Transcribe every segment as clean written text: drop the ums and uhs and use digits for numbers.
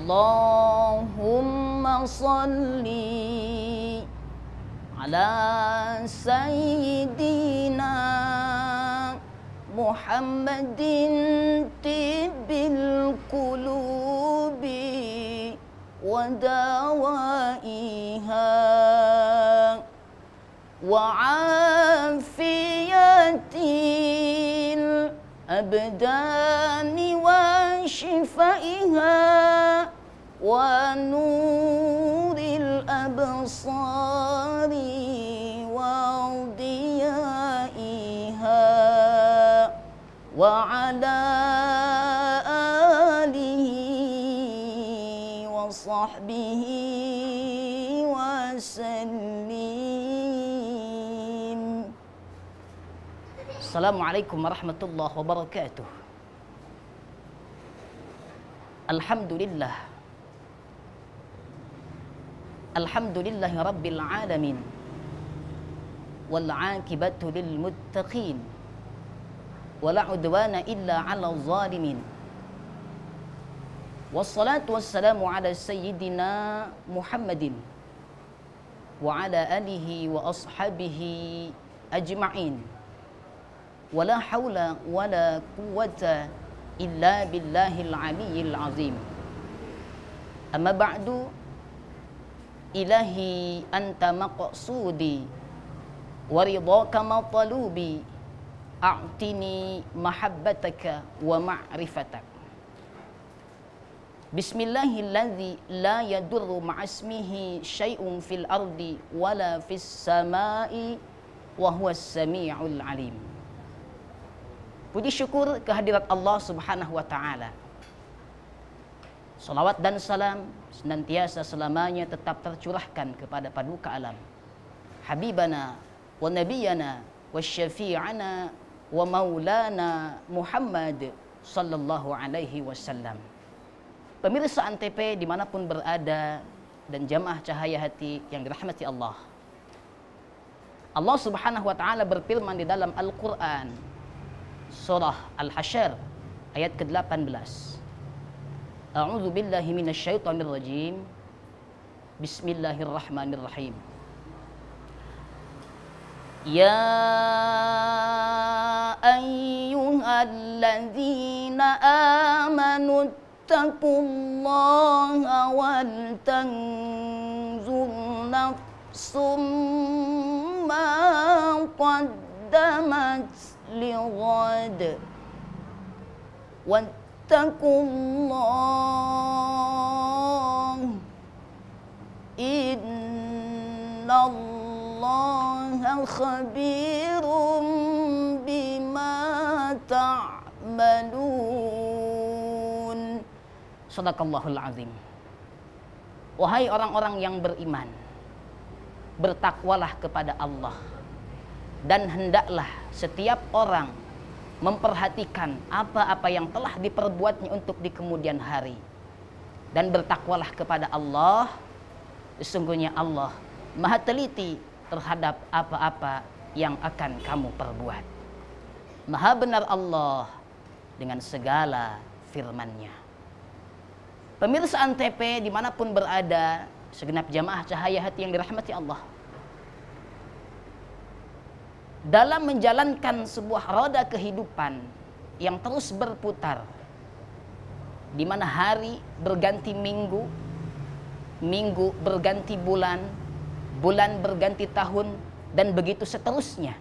Allahumma salli ala sayyidina Muhammadin tibbil qulubi wa dawaiha wa afiyatil abdani wa shifaiha wa nuril absari wa diyaiha wa ala alihi wa sahbihi wa sallim. Assalamualaikum warahmatullahi wabarakatuh. Alhamdulillah. Alhamdulillahi rabbil alamin. Wal 'aqibatu lil muttaqin. Wala 'udwana illa 'alal zalimin. Wassalatu wassalamu ala sayyidina Muhammadin wa ala alihi wa ashabihi ajma'in. Wala haula wala quwwata illa billahil aliyyil azim. Amma ba'du, ilahi anta maqsudi wa ridhaka matlubi, a'tini mahabbataka wa ma'rifatak. Bismillahilladzi la yadurru ma'asmihi syai'un fil ardi wala fis samai wa huwas sami'ul alim. Puji syukur kehadirat Allah Subhanahu wa taala. Salawat dan salam senantiasa selamanya tetap tercurahkan kepada paduka alam, habibana wa nabiyana wa syafi'ana wa maulana Muhammad sallallahu alaihi wasallam. Pemirsa Antv dimanapun berada dan jamaah cahaya hati yang dirahmati Allah. Allah Subhanahu wa taala berfirman di dalam Al-Qur'an surah Al-Hasyr ayat ke-18. A'udzu billahi minasyaitonir rajim. Bismillahirrahmanirrahim. Ya ayyuhalladzina amanu taqullaha wal tanzur nafsum ma qaddamat lighad wattaqullah innallaha khabirum bima ta'malun. Shadaqallahul azim. Wahai orang-orang yang beriman, bertakwalah kepada Allah, dan hendaklah setiap orang memperhatikan apa-apa yang telah diperbuatnya untuk di kemudian hari. Dan bertakwalah kepada Allah, sesungguhnya Allah Maha teliti terhadap apa-apa yang akan kamu perbuat. Maha benar Allah dengan segala firman-Nya. Pemirsa Antv dimanapun berada, segenap jamaah cahaya hati yang dirahmati Allah, dalam menjalankan sebuah roda kehidupan yang terus berputar, di mana hari berganti minggu, minggu berganti bulan, bulan berganti tahun, dan begitu seterusnya.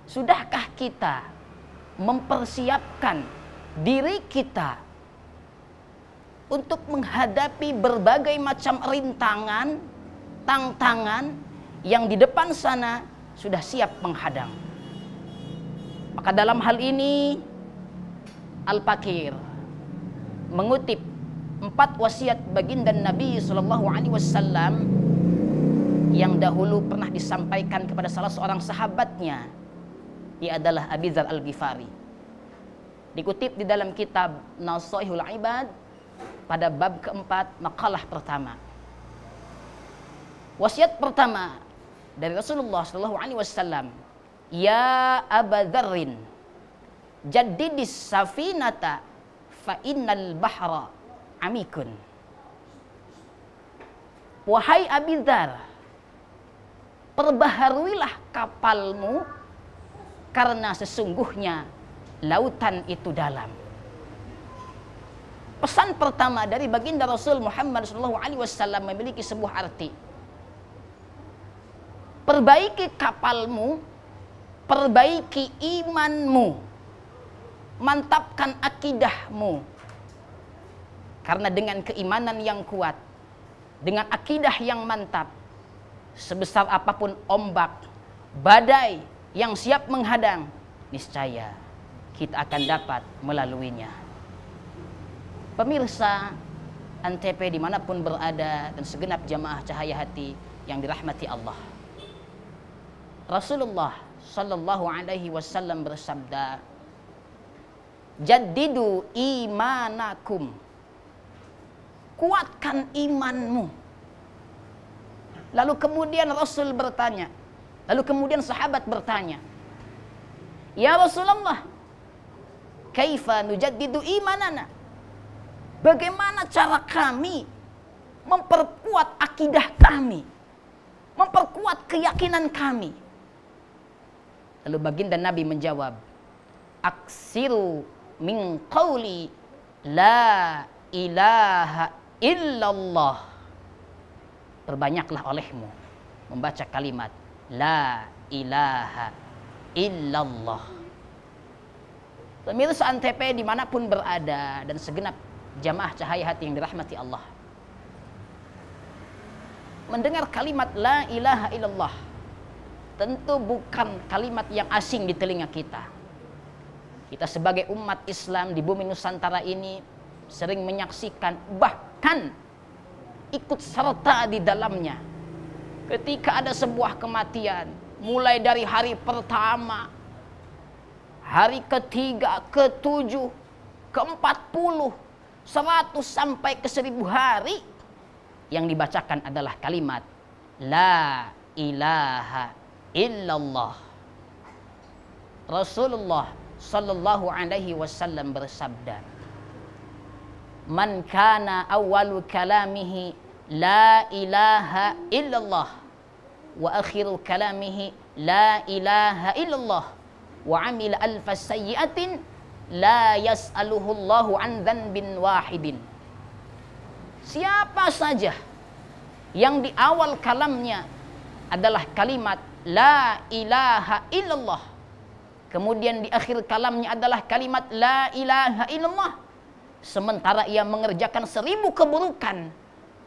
Sudahkah kita mempersiapkan diri kita untuk menghadapi berbagai macam rintangan, tantangan yang di depan sana sudah siap menghadang? Maka dalam hal ini Al-Fakir mengutip 4 wasiat baginda Nabi SAW yang dahulu pernah disampaikan kepada salah seorang sahabatnya. Dia adalah Abi Dzar Al-Ghifari. Dikutip di dalam kitab Nasaihul Ibad pada bab keempat, makalah pertama. Wasiat pertama dari Rasulullah SAW, ya Aba Dzarrin, jaddidis safinata fa innal bahra amikun. wahai Abi Dzar, perbaharuilah kapalmu karena sesungguhnya lautan itu dalam. Pesan pertama dari baginda Rasul Muhammad SAW memiliki sebuah arti. Perbaiki kapalmu, perbaiki imanmu, mantapkan akidahmu. Karena dengan keimanan yang kuat, dengan akidah yang mantap, sebesar apapun ombak, badai yang siap menghadang, niscaya kita akan dapat melaluinya. Pemirsa Antv dimanapun berada dan segenap jamaah cahaya hati yang dirahmati Allah, Rasulullah Sallallahu Alaihi Wasallam bersabda, jaddidu imanakum, kuatkan imanmu. Lalu kemudian Rasul bertanya, lalu kemudian sahabat bertanya, ya Rasulullah, kaifa nujaddidu imanana? Bagaimana cara kami memperkuat akidah kami, memperkuat keyakinan kami? Lalu baginda Nabi menjawab, aksiru min qawli la ilaha illallah. Perbanyaklah olehmu membaca kalimat la ilaha illallah. Pemirsa Antv dimanapun berada dan segenap jamaah cahaya hati yang dirahmati Allah, mendengar kalimat la ilaha illallah tentu bukan kalimat yang asing di telinga kita. Kita sebagai umat Islam di bumi Nusantara ini sering menyaksikan, bahkan ikut serta di dalamnya. Ketika ada sebuah kematian, mulai dari hari pertama, hari ketiga, ke-7, ke-40, 100 sampai ke 1000 hari, yang dibacakan adalah kalimat la ilaha illallah. Rasulullah Sallallahu Alaihi Wasallam bersabda, man kana awwalu kalamihi la ilaha illallah wa akhiru kalamihi la ilaha illallah wa amila alfa sayyiatin la yas'aluhu Allahu an dhanbin wahidin. Siapa saja yang di awal kalamnya adalah kalimat la ilaha illallah, kemudian di akhir kalamnya adalah kalimat la ilaha illallah, sementara ia mengerjakan 1000 keburukan,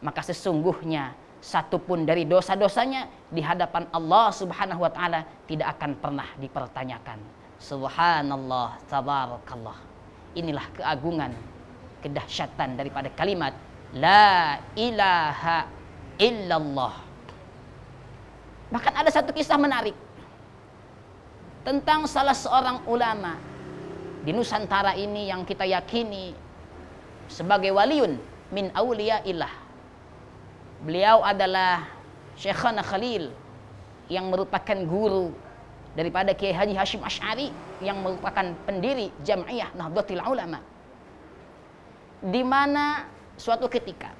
maka sesungguhnya satupun dari dosa-dosanya di hadapan Allah Subhanahu wa taala tidak akan pernah dipertanyakan. Subhanallah, tabarakallah. Inilah keagungan, kedahsyatan daripada kalimat la ilaha illallah. Bahkan ada satu kisah menarik tentang salah seorang ulama di Nusantara ini yang kita yakini sebagai waliun min auliyaillah. Beliau adalah Syekhana Khalil yang merupakan guru daripada Kiai Haji Hashim Asy'ari yang merupakan pendiri Jam'iyah Nahdlatul Ulama, di mana suatu ketika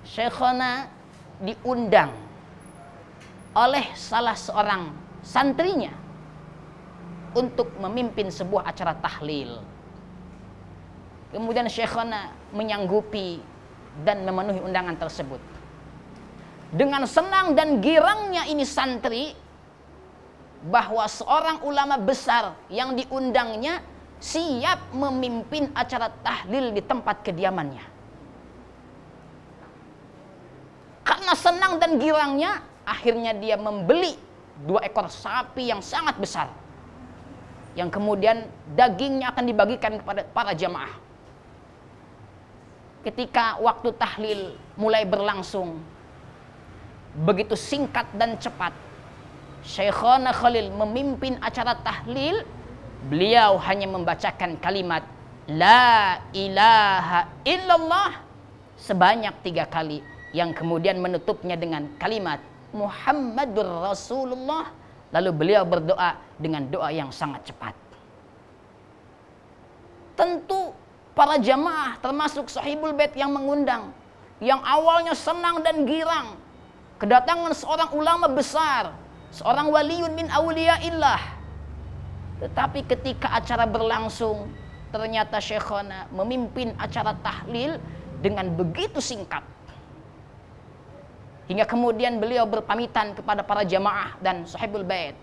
Syekhana diundang oleh salah seorang santrinya untuk memimpin sebuah acara tahlil. Kemudian Syekhana menyanggupi dan memenuhi undangan tersebut. Dengan senang dan girangnya ini santri bahwa seorang ulama besar yang diundangnya siap memimpin acara tahlil di tempat kediamannya. Karena senang dan girangnya, akhirnya dia membeli 2 ekor sapi yang sangat besar, yang kemudian dagingnya akan dibagikan kepada para jamaah. Ketika waktu tahlil mulai berlangsung, begitu singkat dan cepat, Syekhana Khalil memimpin acara tahlil. Beliau hanya membacakan kalimat la ilaha illallah sebanyak 3 kali, yang kemudian menutupnya dengan kalimat Muhammadur Rasulullah. Lalu beliau berdoa dengan doa yang sangat cepat. Tentu para jamaah termasuk sahibul bait yang mengundang, yang awalnya senang dan girang kedatangan seorang ulama besar, seorang waliun min awliyaillah. Tetapi ketika acara berlangsung, ternyata Syekhona memimpin acara tahlil dengan begitu singkat. Hingga kemudian beliau berpamitan kepada para jamaah dan sahibul bait.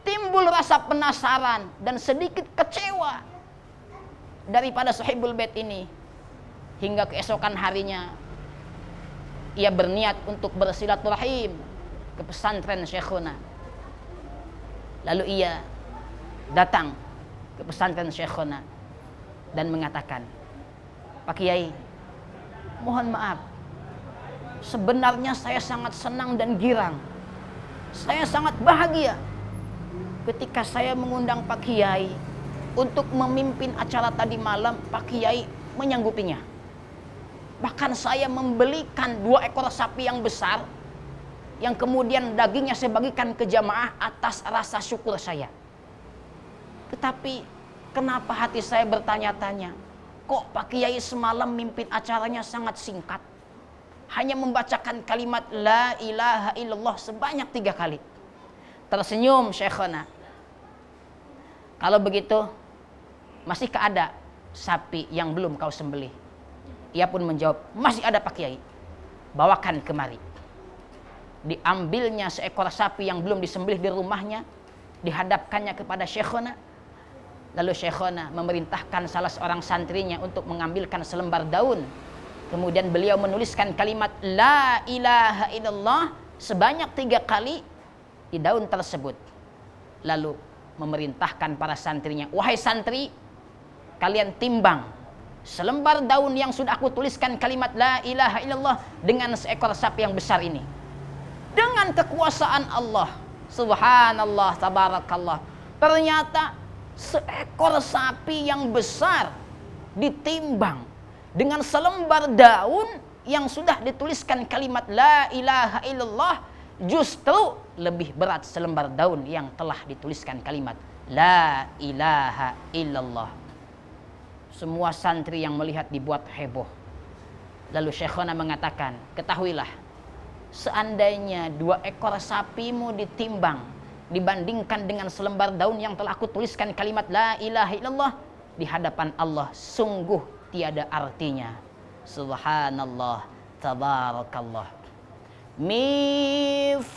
Timbul rasa penasaran dan sedikit kecewa daripada sahibul bait ini. Hingga keesokan harinya ia berniat untuk bersilaturahim ke pesantren Syekhona. Lalu ia datang ke pesantren Syekhona dan mengatakan, "Pak Kiai, mohon maaf, sebenarnya saya sangat senang dan girang. Saya sangat bahagia ketika saya mengundang Pak Kiai untuk memimpin acara tadi malam. Pak Kiai menyanggupinya. Bahkan saya membelikan 2 ekor sapi yang besar, yang kemudian dagingnya saya bagikan ke jamaah atas rasa syukur saya. Tetapi kenapa hati saya bertanya-tanya, kok Pak Kiai semalam mimpin acaranya sangat singkat? Hanya membacakan kalimat La ilaha illallah sebanyak 3 kali." Tersenyum Syekhona. "Kalau begitu, masihkah ada sapi yang belum kau sembelih?" Ia pun menjawab, "Masih ada Pak Kiai. Bawakan kemari." Diambilnya seekor sapi yang belum disembelih di rumahnya, dihadapkannya kepada Syekhona. Lalu Syekhona memerintahkan salah seorang santrinya untuk mengambilkan selembar daun. Kemudian beliau menuliskan kalimat La ilaha illallah sebanyak 3 kali di daun tersebut. Lalu memerintahkan para santrinya, "Wahai santri, kalian timbang selembar daun yang sudah aku tuliskan kalimat La ilaha illallah dengan seekor sapi yang besar ini. Dengan kekuasaan Allah, subhanallah, tabarakallah, ternyata seekor sapi yang besar ditimbang dengan selembar daun yang sudah dituliskan kalimat La ilaha illallah, justru lebih berat selembar daun yang telah dituliskan kalimat La ilaha illallah." Semua santri yang melihat dibuat heboh. Lalu Syekhona mengatakan, "Ketahuilah, seandainya 2 ekor sapimu ditimbang dibandingkan dengan selembar daun yang telah aku tuliskan kalimat La ilaha illallah di hadapan Allah, sungguh tiada artinya. Subhanallah, tabarakallah. Miftahul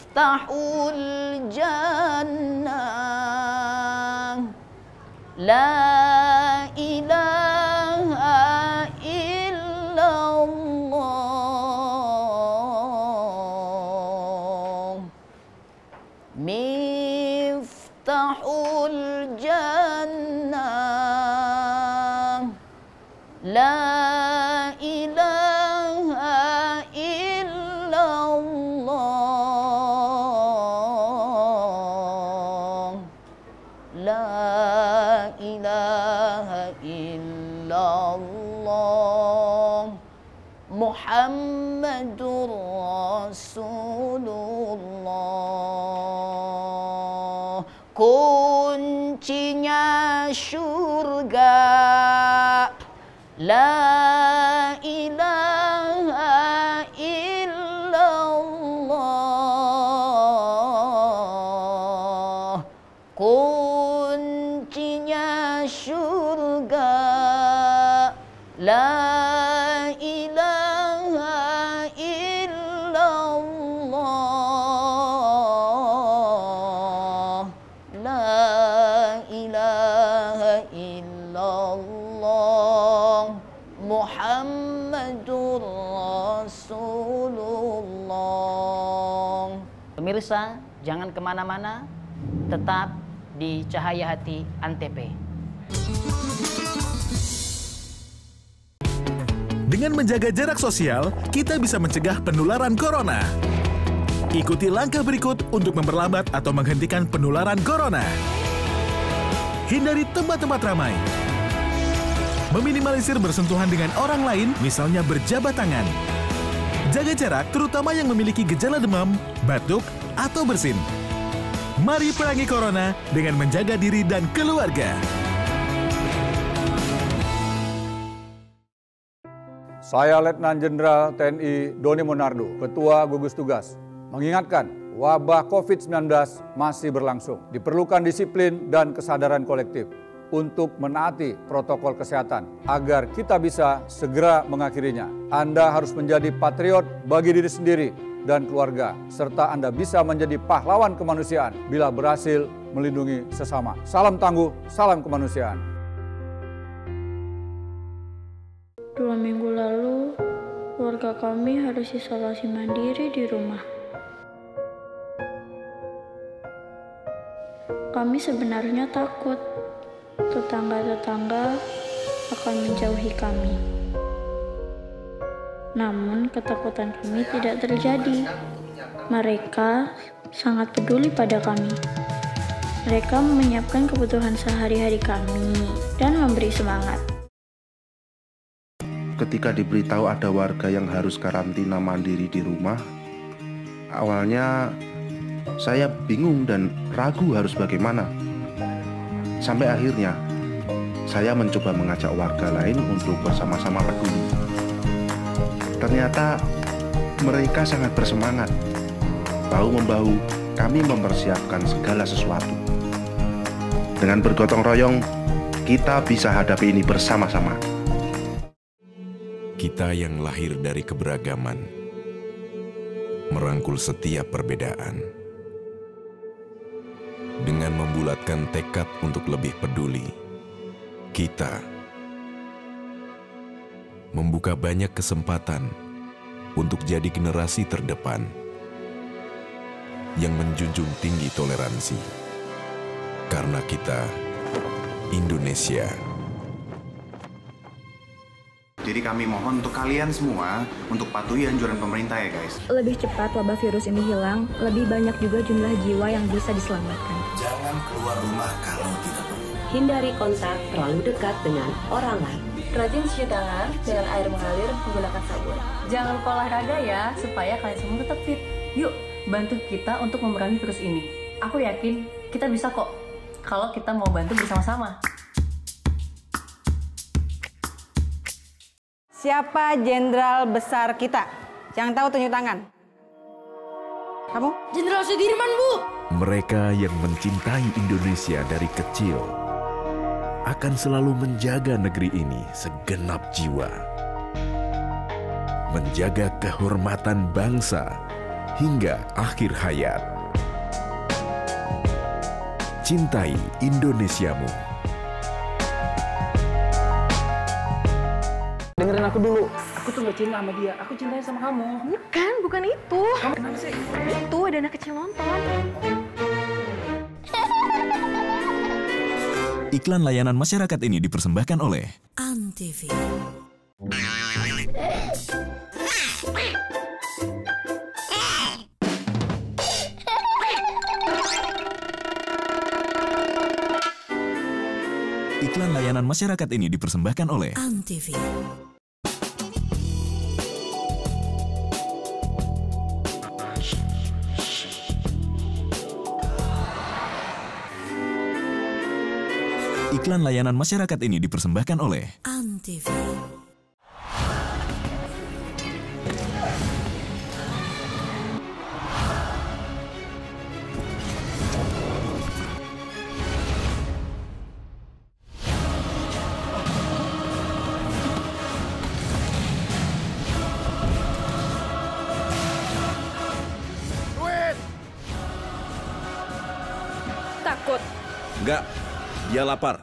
jannah, La ilaha illallah. Miftahul jannah, La ilaha illallah. La ilaha illallah. Muhammadur Rasulullah. Kuncinya surga. La ilaha illallah. Kuncinya surga. La ilaha illallah. La ilaha illallah. Muhammadur Rasulullah. Pemirsa, jangan kemana-mana, tetap di Cahaya Hati Antv. Dengan menjaga jarak sosial, kita bisa mencegah penularan corona. Ikuti langkah berikut untuk memperlambat atau menghentikan penularan corona. Hindari tempat-tempat ramai. Meminimalisir bersentuhan dengan orang lain, misalnya berjabat tangan. Jaga jarak, terutama yang memiliki gejala demam, batuk, atau bersin. Mari perangi corona dengan menjaga diri dan keluarga. Saya Letnan Jenderal TNI Doni Monardo, Ketua Gugus Tugas, mengingatkan wabah COVID-19 masih berlangsung. Diperlukan disiplin dan kesadaran kolektif untuk menaati protokol kesehatan agar kita bisa segera mengakhirinya. Anda harus menjadi patriot bagi diri sendiri dan keluarga, serta Anda bisa menjadi pahlawan kemanusiaan bila berhasil melindungi sesama. Salam tangguh, salam kemanusiaan. 2 minggu lalu, keluarga kami harus isolasi mandiri di rumah. Kami sebenarnya takut tetangga-tetangga akan menjauhi kami. Namun ketakutan kami tidak terjadi. Mereka sangat peduli pada kami. Mereka menyiapkan kebutuhan sehari-hari kami dan memberi semangat. Ketika diberitahu ada warga yang harus karantina mandiri di rumah, awalnya saya bingung dan ragu harus bagaimana. Sampai akhirnya saya mencoba mengajak warga lain untuk bersama-sama peduli. Ternyata mereka sangat bersemangat. Bahu-membahu kami mempersiapkan segala sesuatu. Dengan bergotong royong, kita bisa hadapi ini bersama-sama. Kita yang lahir dari keberagaman, merangkul setiap perbedaan. Dengan membulatkan tekad untuk lebih peduli, kita membuka banyak kesempatan untuk jadi generasi terdepan yang menjunjung tinggi toleransi. Karena kita Indonesia. Jadi kami mohon untuk kalian semua untuk patuhi anjuran pemerintah ya guys. Lebih cepat wabah virus ini hilang, lebih banyak juga jumlah jiwa yang bisa diselamatkan. Jangan keluar rumah kalau tidak perlu. Hindari kontak terlalu dekat dengan orang lain. Rajin cuci tangan dengan air mengalir menggunakan sabun. Jangan lupa olahraga ya, supaya kalian semua tetap fit. Yuk, bantu kita untuk memerangi virus ini. Aku yakin kita bisa kok, kalau kita mau bantu bersama-sama. Siapa jenderal besar kita? Yang tahu tunjuk tangan. Kamu? Jenderal Sudirman, Bu. Mereka yang mencintai Indonesia dari kecil akan selalu menjaga negeri ini segenap jiwa. Menjaga kehormatan bangsa hingga akhir hayat. Cintai Indonesiamu. Dengerin aku dulu. Aku tuh gak cinta sama dia. Aku cintanya sama kamu. Bukan itu. Kamu kenapa sih? Itu ada anak kecil nonton. Iklan layanan masyarakat ini dipersembahkan oleh Antv. Iklan layanan masyarakat ini dipersembahkan oleh Antv. Iklan layanan masyarakat ini dipersembahkan oleh Antv. Takut. Enggak, dia lapar.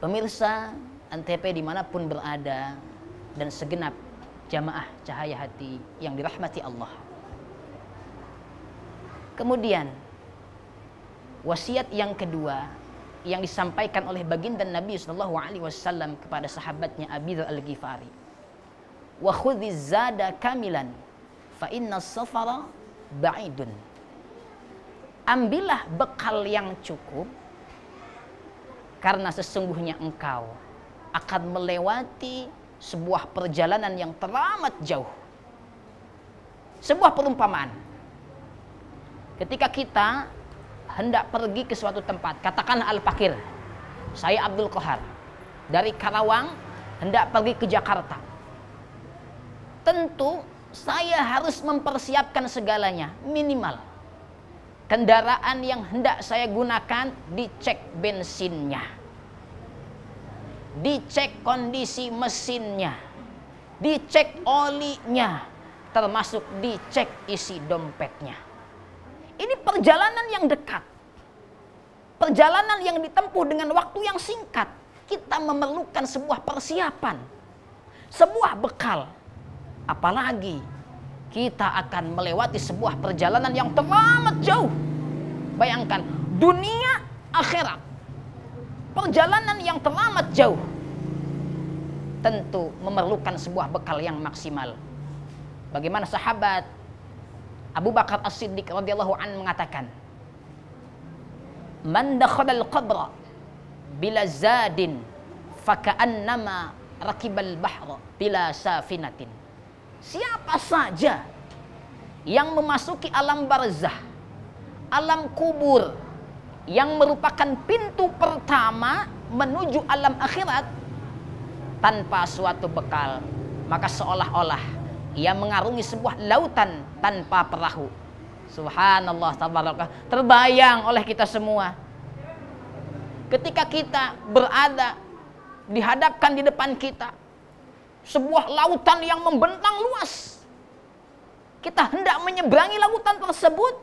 Pemirsa Antv dimanapun berada dan segenap jamaah cahaya hati yang dirahmati Allah. Kemudian wasiat yang kedua yang disampaikan oleh baginda Nabi SAW kepada sahabatnya Abi Dzar Al-Ghifari. Wa khudhiz zada kamilan fa inna safara ba'idun. Ambillah bekal yang cukup karena sesungguhnya engkau akan melewati sebuah perjalanan yang teramat jauh. Sebuah perumpamaan. Ketika kita hendak pergi ke suatu tempat, katakanlah Al-Fakir, saya Abdul Qahar dari Karawang hendak pergi ke Jakarta. Tentu saya harus mempersiapkan segalanya. Minimal kendaraan yang hendak saya gunakan dicek bensinnya, dicek kondisi mesinnya, dicek olinya, termasuk dicek isi dompetnya. Ini perjalanan yang dekat, perjalanan yang ditempuh dengan waktu yang singkat. Kita memerlukan sebuah persiapan, sebuah bekal. Apalagi kita akan melewati sebuah perjalanan yang teramat jauh. Bayangkan, dunia akhirat, perjalanan yang teramat jauh, tentu memerlukan sebuah bekal yang maksimal. Bagaimana sahabat Abu Bakar As-Siddiq radhiyallahu anhu mengatakan, "Man dakhalal qabra bila zadin faka'annama rakibal bahra bila safinatin." Siapa saja yang memasuki alam barzah, alam kubur, yang merupakan pintu pertama menuju alam akhirat, tanpa suatu bekal, maka seolah-olah ia mengarungi sebuah lautan tanpa perahu. Subhanallah, tabarakallah. Terbayang oleh kita semua ketika kita berada dihadapkan di depan kita sebuah lautan yang membentang luas. Kita hendak menyeberangi lautan tersebut,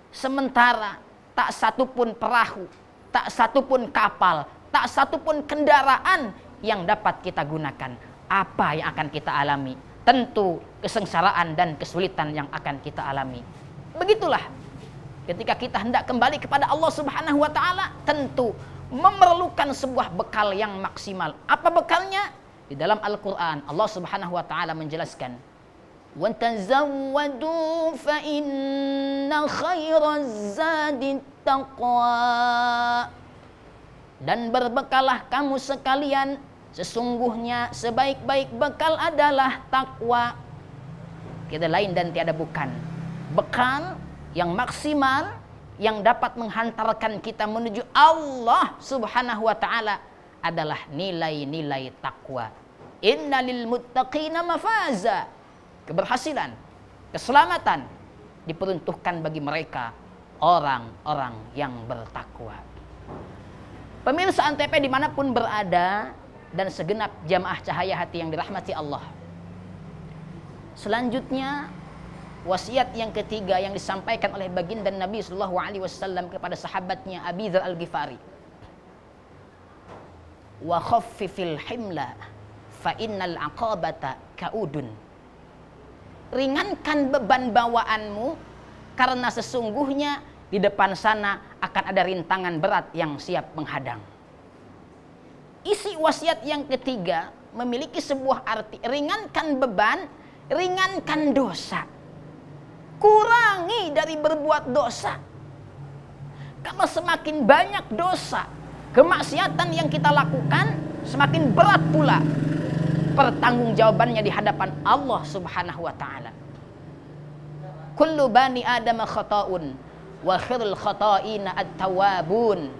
sementara tak satu pun perahu, tak satu pun kapal, tak satu pun kendaraan yang dapat kita gunakan. Apa yang akan kita alami? Tentu kesengsaraan dan kesulitan yang akan kita alami. Begitulah ketika kita hendak kembali kepada Allah Subhanahu wa taala, tentu memerlukan sebuah bekal yang maksimal. Apa bekalnya? Di dalam Al-Qur'an Allah Subhanahu wa taala menjelaskan, "Wa tazawwadu fa inna khairaz zadi taqwa." Dan berbekalah kamu sekalian, sesungguhnya sebaik-baik bekal adalah takwa. Tiada lain dan tiada bukan bekal yang maksimal yang dapat menghantarkan kita menuju Allah Subhanahu wa taala adalah nilai-nilai takwa. Innalil muttaqina mafaza. Keberhasilan, keselamatan diperuntukkan bagi mereka orang-orang yang bertakwa. Pemirsa Antv dimanapun berada dan segenap jamaah cahaya hati yang dirahmati Allah. Selanjutnya, wasiat yang ketiga yang disampaikan oleh baginda Nabi sallallahu alaihi wasallam kepada sahabatnya Abi Dzar Al-Ghifari. Wa khaffifil himla fa innal aqabata kaudun. Ringankan beban bawaanmu karena sesungguhnya di depan sana akan ada rintangan berat yang siap menghadang. Isi wasiat yang ketiga memiliki sebuah arti, ringankan beban, ringankan dosa. Kurangi dari berbuat dosa. Karena semakin banyak dosa, kemaksiatan yang kita lakukan, semakin berat pula pertanggungjawabannya di hadapan Allah Subhanahu wa taala. Kullu bani Adam khata'un wa khairul khata'ina at-tawwabun.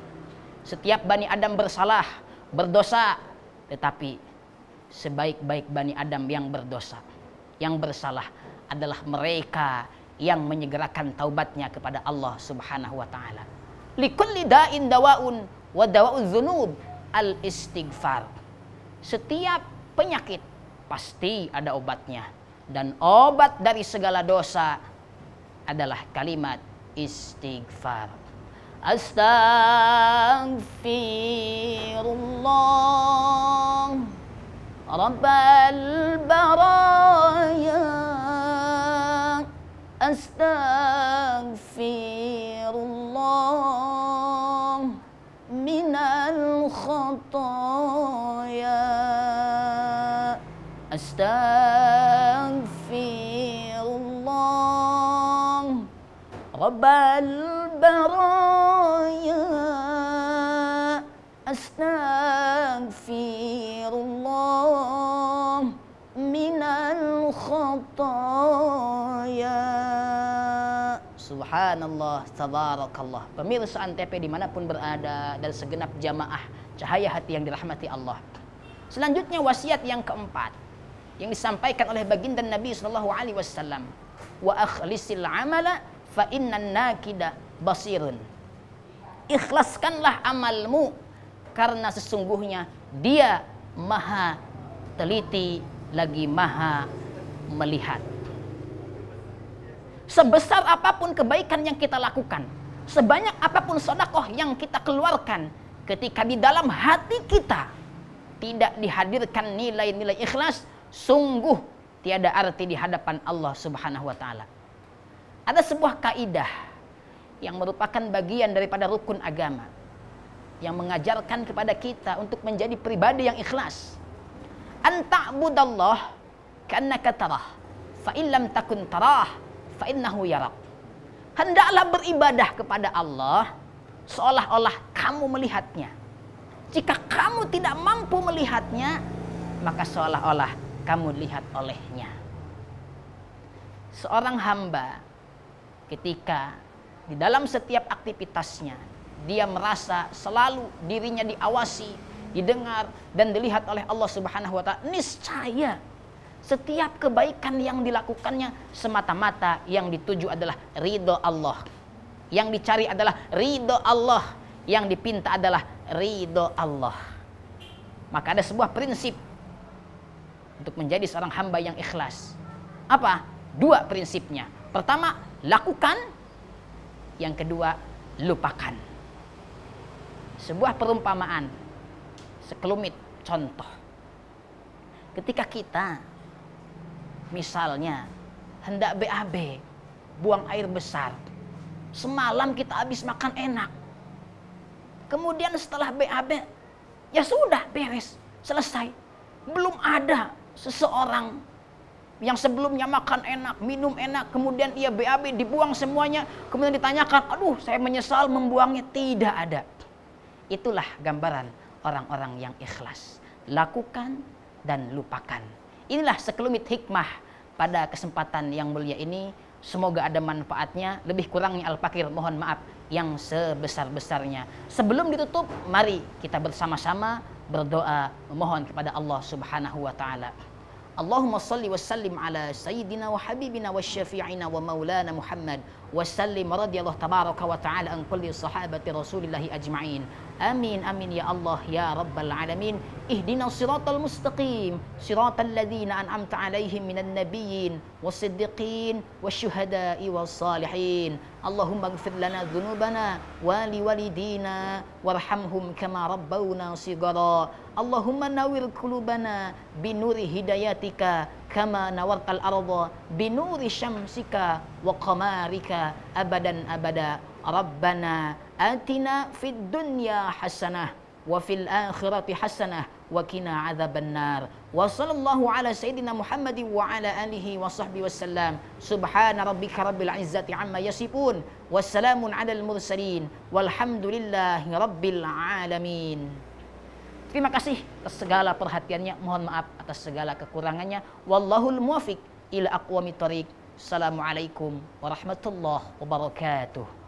Setiap bani Adam bersalah, berdosa, tetapi sebaik-baik bani Adam yang berdosa, yang bersalah adalah mereka yang menyegerakan taubatnya kepada Allah Subhanahu wa taala. Likulli da'in dawaun wa dawa'uz dzunub al-istighfar. Setiap penyakit pasti ada obatnya, dan obat dari segala dosa adalah kalimat istighfar. Astaghfirullah Rabbal baraya, astaghfirullah minal khataya, astaghfirullah Rabbal baraya, astaghfirullah minal khataya. Subhanallah. Subhanallah, tabarakallah. Pemirsa Antv dimanapun berada dan segenap jamaah cahaya hati yang dirahmati Allah. Selanjutnya wasiat yang keempat yang disampaikan oleh baginda Nabi SAW. Wa akhlisil amala fa innan nakida basirun. Ikhlaskanlah amalmu karena sesungguhnya dia maha teliti lagi maha melihat. Sebesar apapun kebaikan yang kita lakukan, sebanyak apapun sedekah yang kita keluarkan, ketika di dalam hati kita tidak dihadirkan nilai-nilai ikhlas, sungguh tiada arti di hadapan Allah Subhanahu wa taala. Ada sebuah kaidah yang merupakan bagian daripada rukun agama yang mengajarkan kepada kita untuk menjadi pribadi yang ikhlas. Anta'budallah ka'annaka tarah, fa in lam takun tarah fa innahu yarak. Hendaklah beribadah kepada Allah seolah-olah kamu melihatnya. Jika kamu tidak mampu melihatnya, maka seolah-olah kamu lihat olehnya. Seorang hamba ketika di dalam setiap aktivitasnya dia merasa selalu dirinya diawasi, didengar dan dilihat oleh Allah Subhanahu wa taala, niscaya setiap kebaikan yang dilakukannya semata-mata yang dituju adalah ridho Allah. Yang dicari adalah ridho Allah, yang dipinta adalah ridho Allah. Maka ada sebuah prinsip untuk menjadi seorang hamba yang ikhlas. Apa? Dua prinsipnya. Pertama, lakukan. Yang kedua, lupakan. Sebuah perumpamaan, sekelumit contoh. Ketika kita misalnya hendak BAB, buang air besar, semalam kita habis makan enak, kemudian setelah BAB, ya sudah beres, selesai. Belum ada seseorang yang sebelumnya makan enak, minum enak, kemudian ia BAB, dibuang semuanya, kemudian ditanyakan, aduh saya menyesal membuangnya. Tidak ada. Itulah gambaran orang-orang yang ikhlas. Lakukan dan lupakan. Inilah sekelumit hikmah pada kesempatan yang mulia ini. Semoga ada manfaatnya. Lebih kurangnya Al-Fakir mohon maaf yang sebesar-besarnya. Sebelum ditutup, mari kita bersama-sama berdoa memohon kepada Allah Subhanahu wa taala. Allahumma salli wa sallim ala sayyidina wa habibina wa syafi'ina wa maulana Muhammad wa sallim radiyallahu tabaraka wa ta'ala an kulli sahabati rasulillahi ajma'in. Amin amin ya Allah ya rabbal alamin. Ihdinas siratal mustaqim, siratal ladzina an'amta 'alaihim minan nabiyyin was-siddiqin wasyuhada'i was-salihin. Allahumma ighfir lana dzunubana wa liwalidina warhamhum kama rabbawna shighara. Allahumma nawwir qulubana binuri hidayatika kama nawartal arda binuri syamsika wa qamarika abadan abada. Rabbana atina fid dunya hasanah wa fil akhirati hasanah wa qina adzabannar. Wa sallallahu ala sayyidina Muhammadin wa ala alihi wa sahbihi wasallam. Subhana rabbika rabbil izzati amma yasifun. Wassalamun alal mursalin. Walhamdulillahi rabbil alamin. Terima kasih atas segala perhatiannya. Mohon maaf atas segala kekurangannya. Wallahul muwaffiq ila aqwamit thoriq. Assalamualaikum warahmatullahi wabarakatuh.